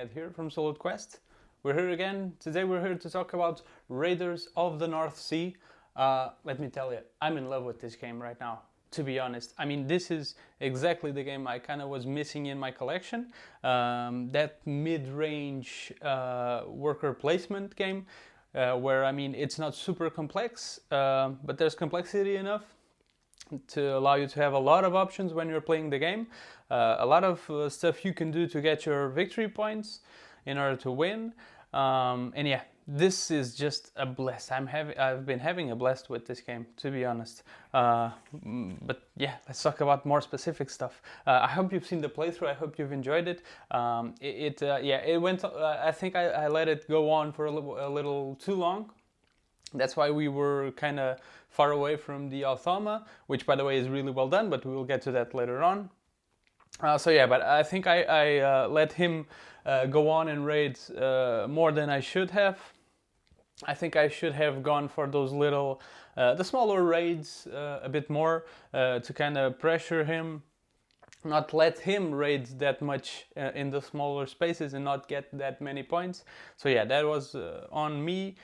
Ed here from Solid Quest. We're here again. Today we're here to talk about Raiders of the North Sea. Let me tell you, I'm in love with this game right now, to be honest. I mean, this is exactly the game I kind of was missing in my collection. That mid-range worker placement game where, I mean, it's not super complex, but there's complexity enough to allow you to have a lot of options when you're playing the game. A lot of stuff you can do to get your victory points in order to win. And yeah, this is just a blast. I've been having a blast with this game, to be honest. But yeah, let's talk about more specific stuff. I hope you've seen the playthrough. I hope you've enjoyed it. It went. I think I let it go on for a little too long. That's why we were kind of far away from the Althama, which by the way is really well done, but we will get to that later on. But I think I let him go on and raid more than I should have. I think I should have gone for those little, the smaller raids a bit more to kind of pressure him, not let him raid that much in the smaller spaces and not get that many points. So yeah, that was on me.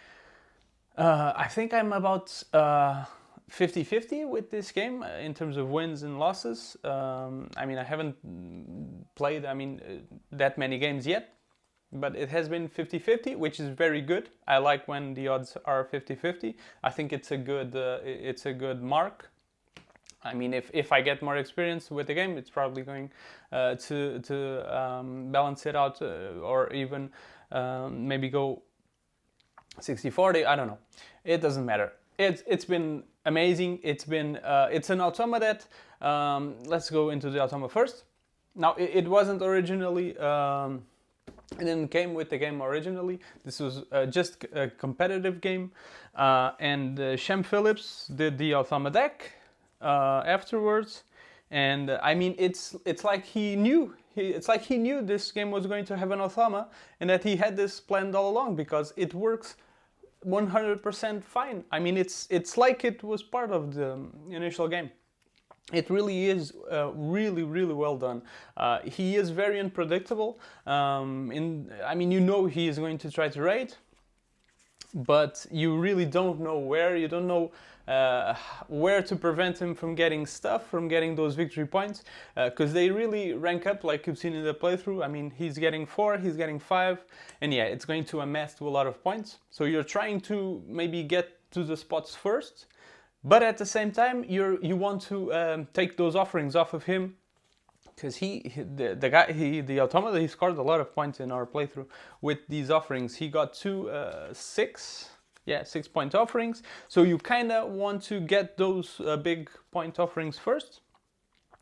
I think I'm about 50-50 with this game in terms of wins and losses. I mean, I haven't played, that many games yet, but it has been 50-50, which is very good. I like when the odds are 50-50. I think it's a good mark. I mean, if I get more experience with the game, it's probably going to balance it out or even maybe go 60-40, I don't know. It doesn't matter. It's been amazing. It's an Automa that let's go into the Automa first. Now it wasn't originally. It didn't came with the game originally. This was just a competitive game, and Shem Phillips did the Automa deck afterwards. And I mean, it's like he knew. It's like he knew this game was going to have an Automa and that he had this planned all along, because it works 100% fine. I mean, it's like it was part of the initial game. It really is really well done. He is very unpredictable. You know he is going to try to raid, but you really don't know where. You don't know where to prevent him from getting stuff, from getting those victory points, because they really rank up, like you've seen in the playthrough. I mean, he's getting 4, he's getting 5, and yeah, it's going to amass to a lot of points. So you're trying to maybe get to the spots first, but at the same time, you want to take those offerings off of him, because the Automata, he scored a lot of points in our playthrough with these offerings. He got 6-point offerings. So you kind of want to get those big point offerings first.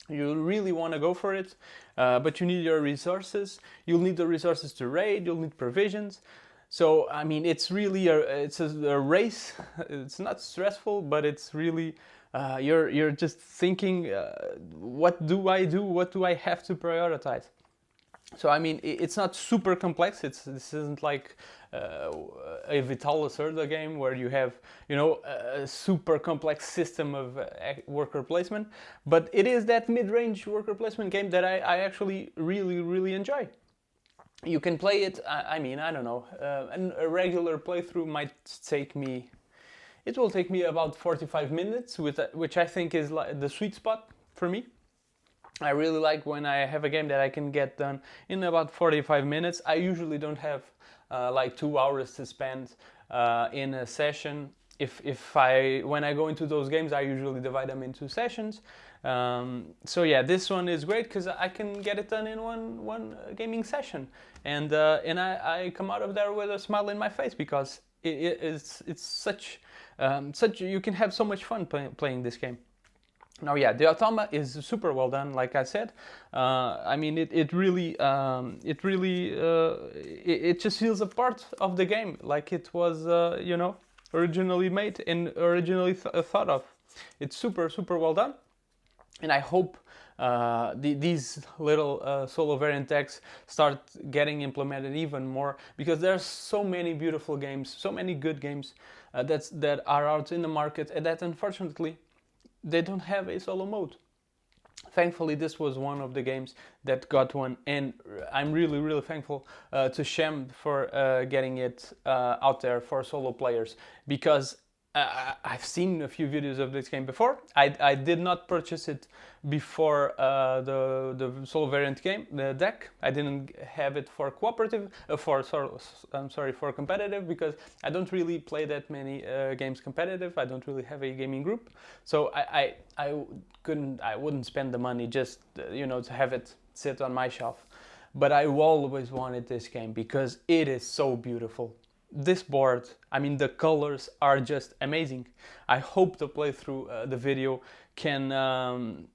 You really want to go for it, but you need your resources. You'll need the resources to raid. You'll need provisions. So I mean, it's really a race. It's not stressful, but it's really you're just thinking, what do I do? What do I have to prioritize? So I mean, it's not super complex. This isn't like a Vital Lacerda game where you have, a super complex system of worker placement. But it is that mid-range worker placement game that I actually really enjoy. You can play it. I don't know. A regular playthrough might take me. It will take me about 45 minutes, which I think is the sweet spot for me. I really like when I have a game that I can get done in about 45 minutes. I usually don't have like 2 hours to spend in a session. When I go into those games, I usually divide them into sessions. So yeah, this one is great because I can get it done in one gaming session, and I come out of there with a smile in my face, because it's such you can have so much fun playing this game. Now, yeah, the Automa is super well done, like I said. It just feels a part of the game, like it was, originally made and originally thought of. It's super well done, and I hope these little solo variant decks start getting implemented even more, because there's so many beautiful games, so many good games that are out in the market, and that unfortunately they don't have a solo mode. Thankfully, this was one of the games that got one, and I'm really thankful to Shem for getting it out there for solo players, because I've seen a few videos of this game before. I did not purchase it before the solo variant game, the deck. I didn't have it for cooperative, for competitive, because I don't really play that many games competitive. I don't really have a gaming group, so I wouldn't spend the money just to have it sit on my shelf. But I always wanted this game because it is so beautiful. This board, I mean, the colors are just amazing. I hope the playthrough, the video, can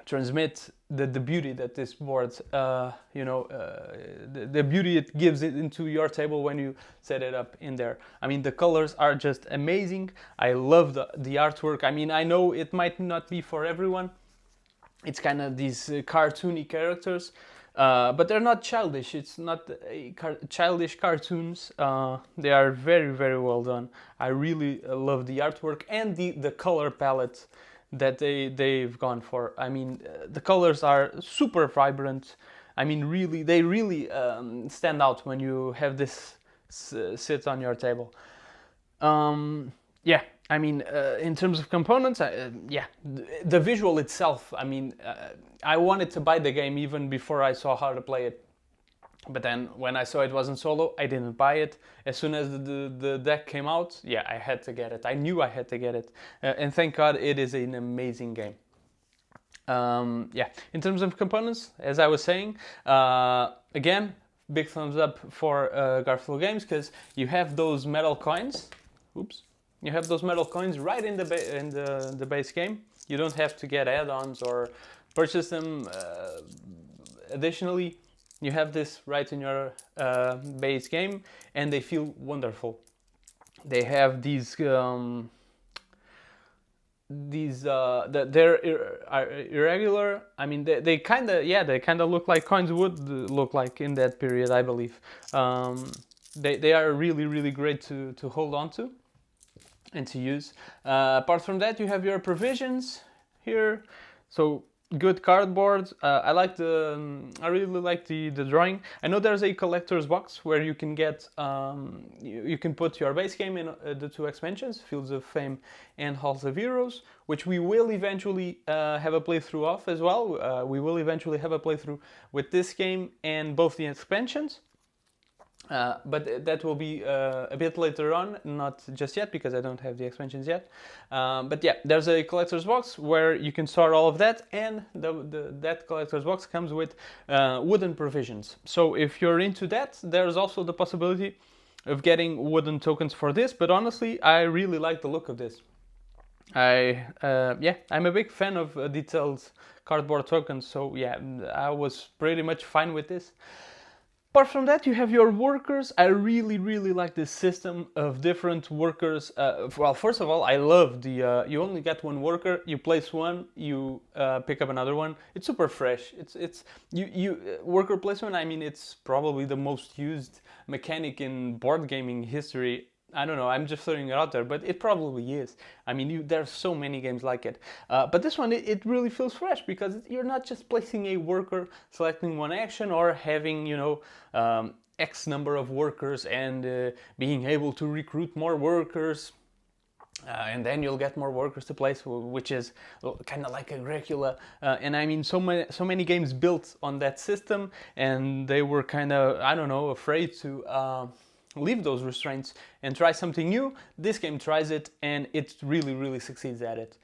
transmit the beauty that this board, the beauty it gives it into your table when you set it up in there. I mean, the colors are just amazing. I love the artwork. I mean, I know it might not be for everyone. It's kind of these cartoony characters. But they're not childish. It's not childish cartoons. They are very well done. I really love the artwork and the color palette that they've gone for. I mean, the colors are super vibrant. I mean, they really stand out when you have this sit on your table. Yeah, I mean, in terms of components, yeah, the visual itself, I mean, I wanted to buy the game even before I saw how to play it. But then when I saw it wasn't solo, I didn't buy it. As soon as the deck came out, yeah, I had to get it. I knew I had to get it. And thank God, it is an amazing game. Yeah, in terms of components, as I was saying, again, big thumbs up for Garfield Games, because you have those metal coins. Oops. You have those metal coins right in the base game. You don't have to get add-ons or purchase them additionally. You have this right in your base game, and they feel wonderful. They have these they're irregular. I mean, they kind of look like coins would look like in that period, I believe. They are really great to hold on to and to use. Apart from that, you have your provisions here. So good cardboard. I really like the drawing. I know there's a collector's box where you can get you can put your base game in the two expansions, Fields of Fame and Halls of Heroes, which we will eventually have a playthrough of as well. We will eventually have a playthrough with this game and both the expansions. But that will be a bit later on, not just yet, because I don't have the expansions yet. But yeah, there's a collector's box where you can store all of that, and that collector's box comes with wooden provisions. So if you're into that, there's also the possibility of getting wooden tokens for this, but honestly, I really like the look of this. Yeah, I'm a big fan of detailed cardboard tokens, so yeah, I was pretty much fine with this. Apart from that, you have your workers. I really like this system of different workers. Well, first of all, I love the you only get one worker, you place one, you pick up another one. It's super fresh. It's worker placement. I mean, it's probably the most used mechanic in board gaming history. I don't know, I'm just throwing it out there, but it probably is. I mean, there's so many games like it. But this one, it really feels fresh, because you're not just placing a worker, selecting one action, or having, X number of workers and being able to recruit more workers. And then you'll get more workers to place, which is kind of like a Dracula. And I mean, so many games built on that system, and they were kind of, I don't know, afraid to leave those restraints and try something new. This game tries it, and it really succeeds at it.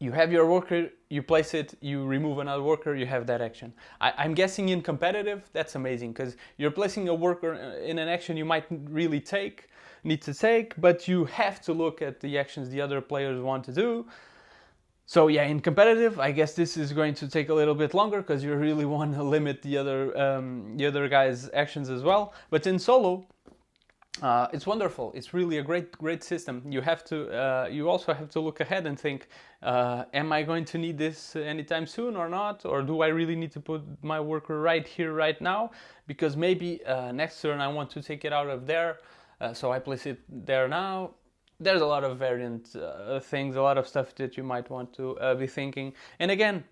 You have your worker, you place it, you remove another worker, you have that action. I'm guessing in competitive, that's amazing, because you're placing a worker in an action you might really need to take, but you have to look at the actions the other players want to do. So yeah, in competitive, I guess this is going to take a little bit longer, because you really want to limit the other guy's actions as well. But in solo, it's wonderful. It's really a great system. You have to, you also have to look ahead and think, am I going to need this anytime soon or not? Or do I really need to put my worker right here, right now? Because maybe next turn I want to take it out of there, so I place it there now. there's a lot of variant things, a lot of stuff that you might want to be thinking. And again,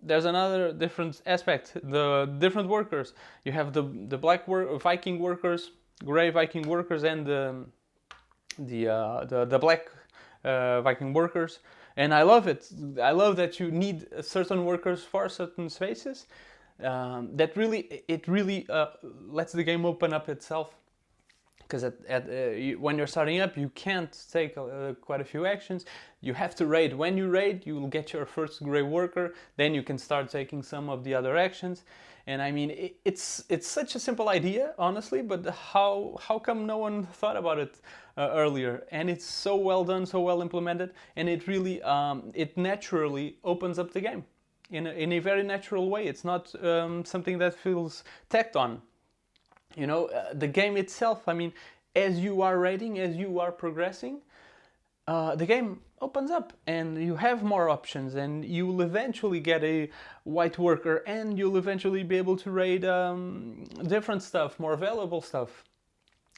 there's another different aspect: the different workers. You have the black Viking workers, gray Viking workers, and the black Viking workers. And I love it. I love that you need certain workers for certain spaces. That really lets the game open up itself. Because when you're starting up, you can't take quite a few actions. You have to raid. When you raid, you will get your first gray worker. Then you can start taking some of the other actions. And I mean, it's such a simple idea, honestly. But how come no one thought about it earlier? And it's so well done, so well implemented, and it really it naturally opens up the game in a very natural way. It's not something that feels tacked on. You know, the game itself, I mean, as you are raiding, as you are progressing, the game opens up and you have more options, and you will eventually get a white worker, and you'll eventually be able to raid different stuff, more valuable stuff.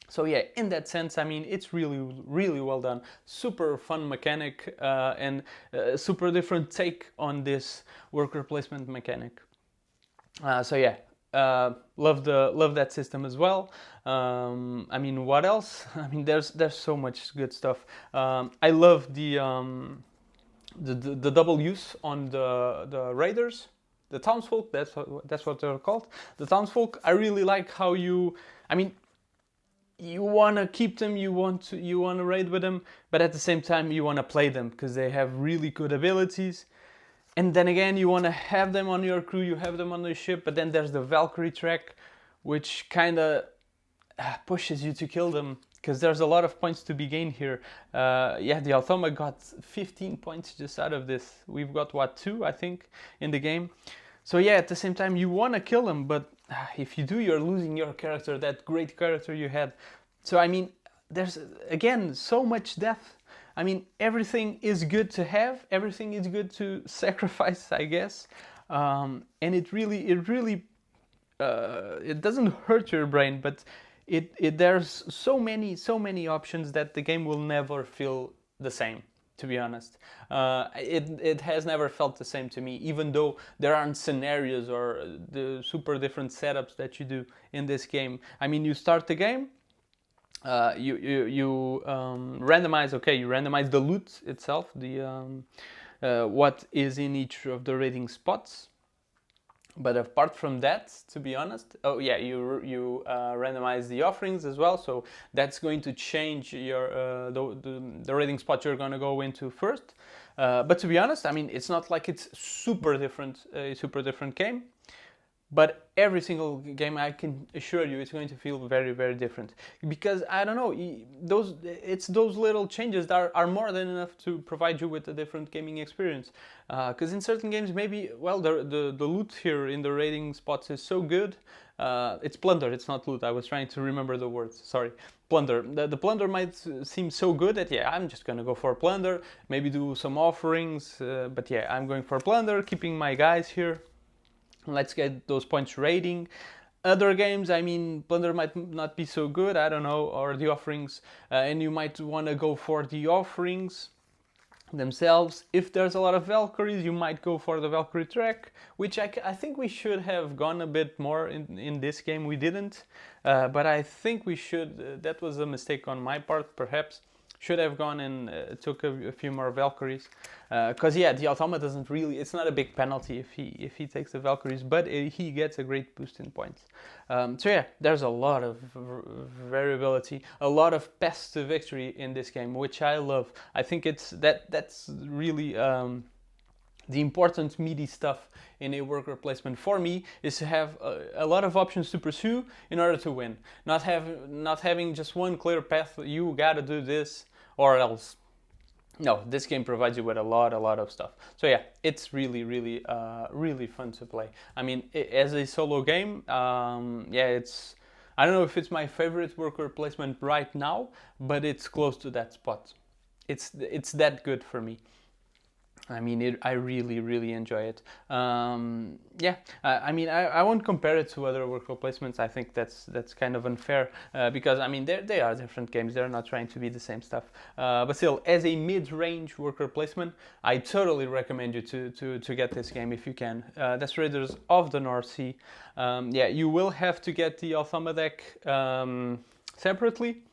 So yeah, in that sense, I mean, it's really, really well done. Super fun mechanic, and super different take on this worker placement mechanic. So yeah. Love that system as well. I mean, what else? I mean, there's so much good stuff. I love the double use on the raiders, the townsfolk. That's what they're called. The townsfolk. I really like how I mean, you want to keep them, you want to raid with them, but at the same time you want to play them because they have really good abilities. And then again, you want to have them on your crew, you have them on the ship, but then there's the Valkyrie track, which kind of pushes you to kill them, because there's a lot of points to be gained here. Yeah, the Automa got 15 points just out of this. We've got, what, 2, I think, in the game. So yeah, at the same time, you want to kill them, but if you do, you're losing your character, that great character you had. So I mean, there's, again, so much depth. I mean, everything is good to have, everything is good to sacrifice, I guess. And it doesn't hurt your brain, but there's so many options that the game will never feel the same, to be honest. It has never felt the same to me, even though there aren't scenarios or the super different setups that you do in this game. I mean, you start the game, you randomize. Okay, you randomize the loot itself, the what is in each of the raiding spots. But apart from that, to be honest, oh yeah, you randomize the offerings as well. So that's going to change your the raiding spot you're going to go into first. But to be honest, I mean, it's not like it's super different game. But every single game, I can assure you, it's going to feel very, very different. Because, I don't know, those little changes that are more than enough to provide you with a different gaming experience. Because in certain games, maybe, well, the loot here in the raiding spots is so good. It's plunder, it's not loot. I was trying to remember the words, sorry. Plunder. The plunder might seem so good that, yeah, I'm just gonna go for plunder, maybe do some offerings, but yeah, I'm going for plunder, keeping my guys here. Let's get those points rating. Other games, I mean, plunder might not be so good, I don't know, or the offerings, and you might want to go for the offerings themselves. If there's a lot of Valkyries, you might go for the Valkyrie track, which I think we should have gone a bit more in this game. We didn't, but I think we should. That was a mistake on my part, perhaps. Should have gone and took a few more Valkyries, because yeah, the Automa doesn't really. It's not a big penalty if he takes the Valkyries, but he gets a great boost in points. So yeah, there's a lot of variability, a lot of paths to victory in this game, which I love. I think that's really the important meaty stuff in a worker placement for me, is to have a lot of options to pursue in order to win. Not having just one clear path, you gotta do this or else. No, this game provides you with a lot of stuff. So yeah, it's really fun to play. I mean, as a solo game, yeah, I don't know if it's my favorite worker placement right now, but it's close to that spot. It's that good for me. I mean, I really, really enjoy it. Yeah, I mean, I won't compare it to other worker placements. I think that's kind of unfair because I mean, they are different games. They're not trying to be the same stuff. But still, as a mid-range worker placement, I totally recommend you to get this game if you can. That's Raiders of the North Sea. Yeah, you will have to get the Althama deck separately.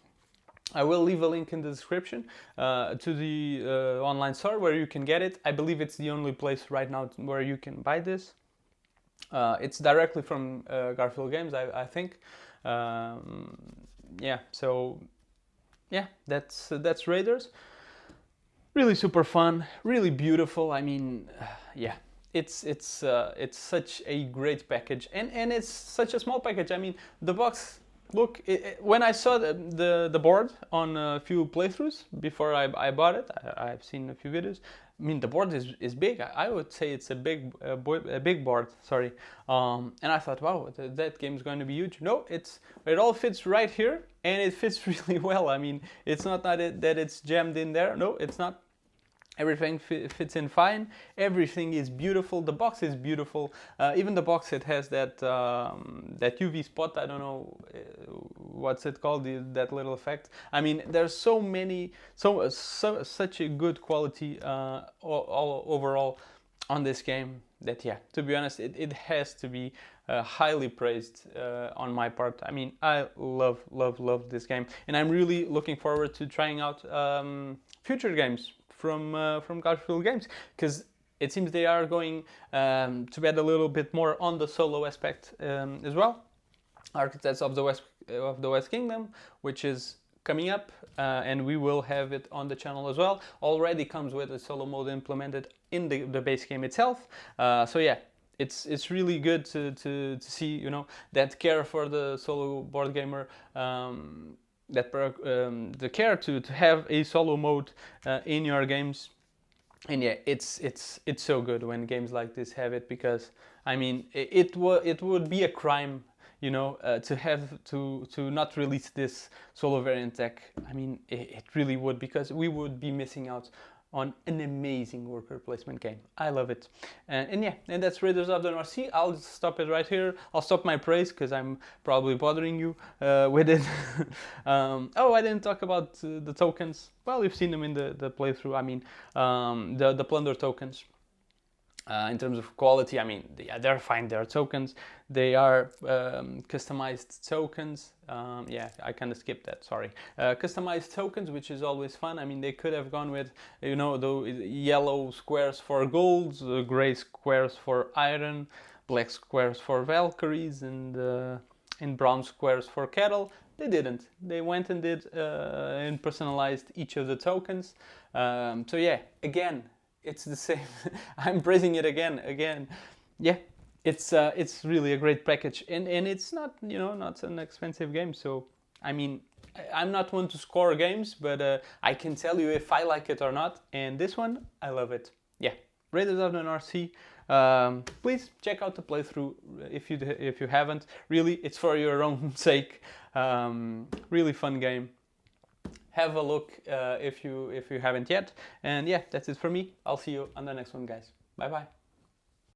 I will leave a link in the description to the online store where you can get it. I believe it's the only place right now where you can buy this. It's directly from Garfield Games, I think. Yeah, so yeah, that's Raiders. Really super fun, really beautiful. I mean, yeah, it's such a great package, and it's such a small package. I mean, the box. Look, when I saw the board on a few playthroughs before I bought it, I've seen a few videos. I mean, the board is big. I would say it's a big board. Sorry, and I thought, wow, that game is going to be huge. No, it all fits right here, and it fits really well. I mean, it's not that it's jammed in there. No, it's not. Everything fits in fine. Everything is beautiful. The box is beautiful. Even the box, it has that that UV spot. I don't know what's it called. That little effect. I mean, there's so many, such a good quality all overall on this game that, yeah, to be honest, it has to be highly praised on my part. I mean, I love this game, and I'm really looking forward to trying out future games from Garfield Games, because it seems they are going to bet a little bit more on the solo aspect as well. Architects of the West Kingdom, which is coming up, and we will have it on the channel as well. Already comes with a solo mode implemented in the base game itself. So yeah, it's really good to see, you know, that care for the solo board gamer. The care to have a solo mode in your games, and yeah, it's so good when games like this have it, because I mean, it would be a crime, you know, to have to not release this solo variant deck. I mean, it really would, because we would be missing out on an amazing worker placement game. I love it. And yeah, and that's Raiders of the North Sea. I'll stop it right here. I'll stop my praise because I'm probably bothering you with it. Oh, I didn't talk about the tokens. Well, you've seen them in the playthrough. I mean, the plunder tokens. In terms of quality, I mean, yeah, they're fine. They're tokens. They are customized tokens. Yeah, I kind of skipped that. Sorry. Customized tokens, which is always fun. I mean, they could have gone with, you know, the yellow squares for gold, gray squares for iron, black squares for Valkyries, and brown squares for cattle. They didn't. They went and did and personalized each of the tokens. So yeah, again, it's the same. I'm praising it again. Yeah, it's really a great package, and it's not, you know, not an expensive game. So I mean, I'm not one to score games, but I can tell you if I like it or not. And this one, I love it. Yeah, Raiders of the North Sea. Please check out the playthrough if you haven't. Really, it's for your own sake. Really fun game. Have a look if you haven't yet. And yeah, that's it for me. I'll see you on the next one, guys. Bye bye.